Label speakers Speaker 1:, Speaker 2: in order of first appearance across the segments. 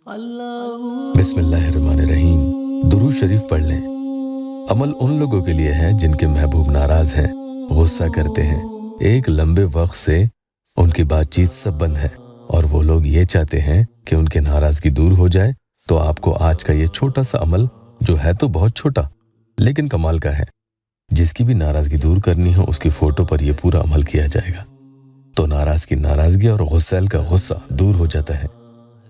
Speaker 1: बिस्मिल्लाहिर्रहमानिर्रहीम। दुरूद शरीफ पढ़ लें। अमल उन लोगों के लिए है जिनके महबूब नाराज हैं, गुस्सा करते हैं, एक लंबे वक्त से उनकी बातचीत सब बंद है और वो लोग ये चाहते हैं कि उनकी नाराज़गी दूर हो जाए। तो आपको आज का ये छोटा सा अमल, जो है तो बहुत छोटा लेकिन कमाल का है, जिसकी भी नाराज़गी दूर करनी हो उसकी फ़ोटो पर यह पूरा अमल किया जाएगा तो नाराज़ की नाराज़गी और गुस्सैल का गुस्सा दूर हो जाता है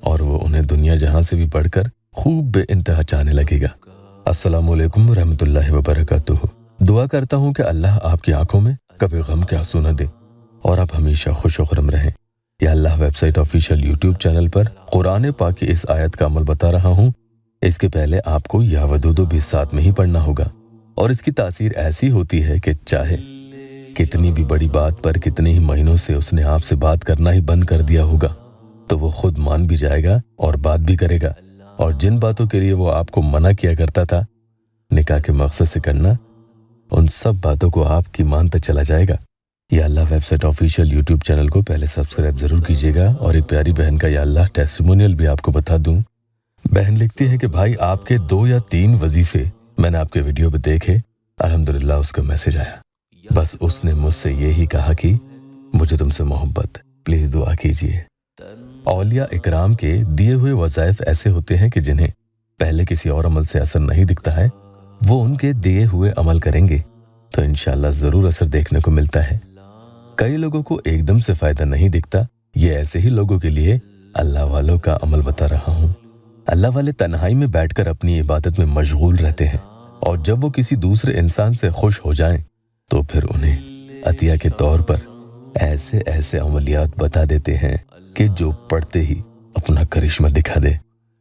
Speaker 1: और वो उन्हें दुनिया जहां से भी बढ़कर खूब बेइंतहा चाहने लगेगा। अस्सलामु अलैकुम रहमतुल्लाहि व बरकातुहू। दुआ करता हूँ कि अल्लाह आपकी आंखों में कभी गम के आंसू न दे और आप हमेशा खुश व खुर्रम रहें। या अल्लाह वेबसाइट ऑफिशियल यूट्यूब चैनल पर कुरान पाक की इस आयत का अमल बता रहा हूँ। इसके पहले आपको या वदूदो भी साथ में ही पढ़ना होगा और इसकी तासीर ऐसी होती है कि चाहे कितनी भी बड़ी बात पर कितने ही महीनों से उसने आपसे बात करना ही बंद कर दिया होगा तो वो खुद मान भी जाएगा और बात भी करेगा, और जिन बातों के लिए वो आपको मना किया करता था निकाह के मकसद से करना, उन सब बातों को आपकी मानता चला जाएगा। या अल्लाह वेबसाइट ऑफिशियल यूट्यूब चैनल को पहले सब्सक्राइब जरूर कीजिएगा। और एक प्यारी बहन का या अल्लाह टेस्टिमोनियल भी आपको बता दूं। बहन लिखती है कि भाई आपके 2 या 3 वजीफे मैंने आपके वीडियो पे देखे, अल्हम्दुलिल्लाह उसका मैसेज आया। बस उसने मुझसे यही कहा कि मुझे तुमसे मोहब्बत, प्लीज दुआ कीजिए। औलिया इकराम के दिए हुए वज़ाइफ ऐसे होते हैं कि जिन्हें पहले किसी और अमल से असर नहीं दिखता है, वो उनके दिए हुए अमल करेंगे तो इंशाअल्लाह ज़रूर असर देखने को मिलता है। कई लोगों को एकदम से फ़ायदा नहीं दिखता। ये ऐसे ही लोगों के लिए अल्लाह वालों का अमल बता रहा हूँ। अल्लाह वाले तन्हाई में बैठकर अपनी इबादत में मशगूल रहते हैं और जब वो किसी दूसरे इंसान से खुश हो जाएं तो फिर उन्हें अतिया के तौर पर ऐसे ऐसे अमलियात बता देते हैं कि जो पढ़ते ही अपना करिश्मा दिखा दे।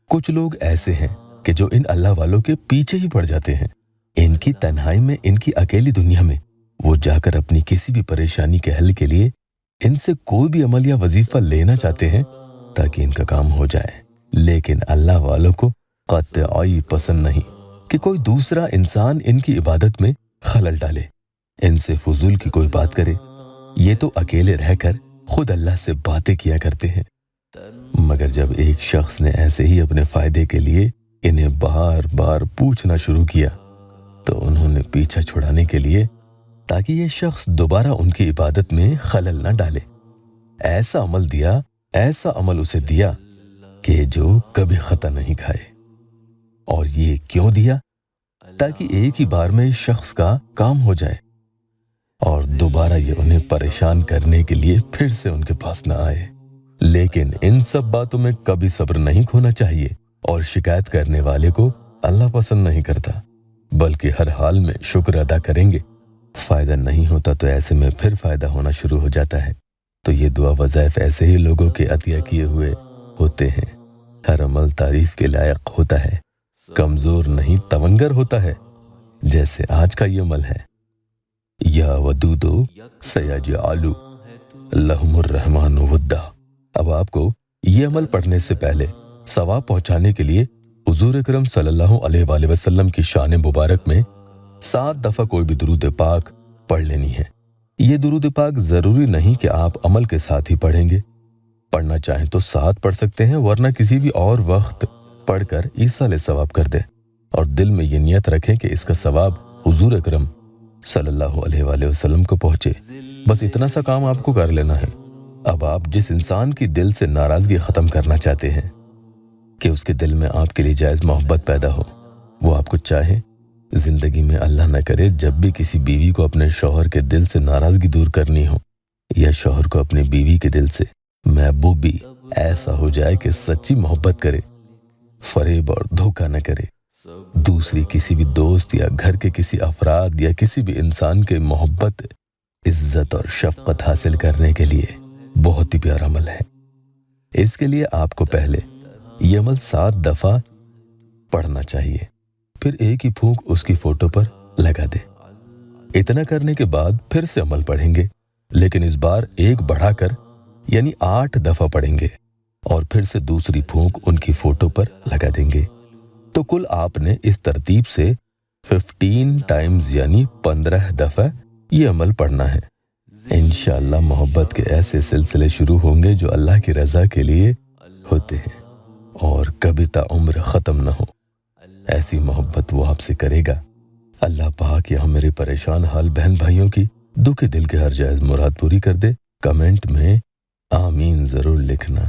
Speaker 1: कुछ लोग ऐसे हैं कि जो इन अल्लाह वालों के पीछे ही पड़ जाते हैं। इनकी तन्हाई में, इनकी अकेली दुनिया में वो जाकर अपनी किसी भी परेशानी के हल के लिए इनसे कोई भी अमल या वजीफा लेना चाहते हैं ताकि इनका काम हो जाए। लेकिन अल्लाह वालों को कतई पसंद नहीं कि कोई दूसरा इंसान इनकी इबादत में खलल डाले, इनसे फजूल की कोई बात करे। ये तो अकेले रहकर खुद अल्लाह से बातें किया करते हैं। मगर जब एक शख्स ने ऐसे ही अपने फायदे के लिए इन्हें बार बार पूछना शुरू किया तो उन्होंने पीछा छुड़ाने के लिए, ताकि ये शख्स दोबारा उनकी इबादत में खलल न डाले, ऐसा अमल दिया, ऐसा अमल उसे दिया कि जो कभी खता नहीं खाए। और ये क्यों दिया? ताकि एक ही बार में इस शख्स का काम हो जाए और दोबारा ये उन्हें परेशान करने के लिए फिर से उनके पास न आए। लेकिन इन सब बातों में कभी सब्र नहीं खोना चाहिए और शिकायत करने वाले को अल्लाह पसंद नहीं करता, बल्कि हर हाल में शुक्र अदा करेंगे। फायदा नहीं होता तो ऐसे में फिर फायदा होना शुरू हो जाता है। तो ये दुआ वज़ाइफ ऐसे ही लोगों के अतिया किए हुए होते हैं। हर अमल तारीफ के लायक होता है, कमजोर नहीं तवंगर होता है, जैसे आज का ये अमल है। या वदूदो सयजअलु लहुमुर रहमानु वद्दा। अब आपको ये अमल पढ़ने से पहले सवाब पहुंचाने के लिए हुजूर अकरम सल्लल्लाहु अलैहि वसल्लम की शान मुबारक में 7 दफा कोई भी दुरूद पाक पढ़ लेनी है। ये दुरूद पाक जरूरी नहीं कि आप अमल के साथ ही पढ़ेंगे। पढ़ना चाहें तो 7 पढ़ सकते हैं, वरना किसी भी और वक्त पढ़कर ईसाले सवाब कर दें और दिल में ये नियत रखें कि इसका सवाब हुजूर अकरम सल्लल्लाहु अलैहि वसल्लम को पहुंचे। बस इतना सा काम आपको कर लेना है। अब आप जिस इंसान की दिल से नाराजगी खत्म करना चाहते हैं कि उसके दिल में आपके लिए जायज मोहब्बत पैदा हो, वो आपको चाहे जिंदगी में अल्लाह न करे जब भी किसी बीवी को अपने शौहर के दिल से नाराजगी दूर करनी हो, या शौहर को अपनी बीवी के दिल से महबूबी ऐसा हो जाए कि सच्ची मोहब्बत करे, फरेब और धोखा न करे, दूसरी किसी भी दोस्त या घर के किसी अफराद या किसी भी इंसान के मोहब्बत, इज्जत और शफकत हासिल करने के लिए बहुत ही प्यारा अमल है। इसके लिए आपको पहले ये अमल 7 दफा पढ़ना चाहिए, फिर एक ही फूंक उसकी फोटो पर लगा दे। इतना करने के बाद फिर से अमल पढ़ेंगे, लेकिन इस बार एक बढ़ाकर यानी 8 दफा पढ़ेंगे और फिर से दूसरी फूंक उनकी फोटो पर लगा देंगे। तो कुल आपने इस तरतीब से 15 टाइम्स यानी 15 दफा ये अमल पढ़ना है। इंशाअल्लाह मोहब्बत के ऐसे सिलसिले शुरू होंगे जो अल्लाह की रजा के लिए होते हैं। اور کبھی ताउम्र ख़त्म न हो। ऐसी मोहब्बत वो आपसे करेगा। अल्लाह पाक यहाँ मेरे परेशान हाल बहन भाइयों की दुखी दिल के हर जायज़ मुराद पूरी कर दे। कमेंट में आमीन ज़रूर लिखना।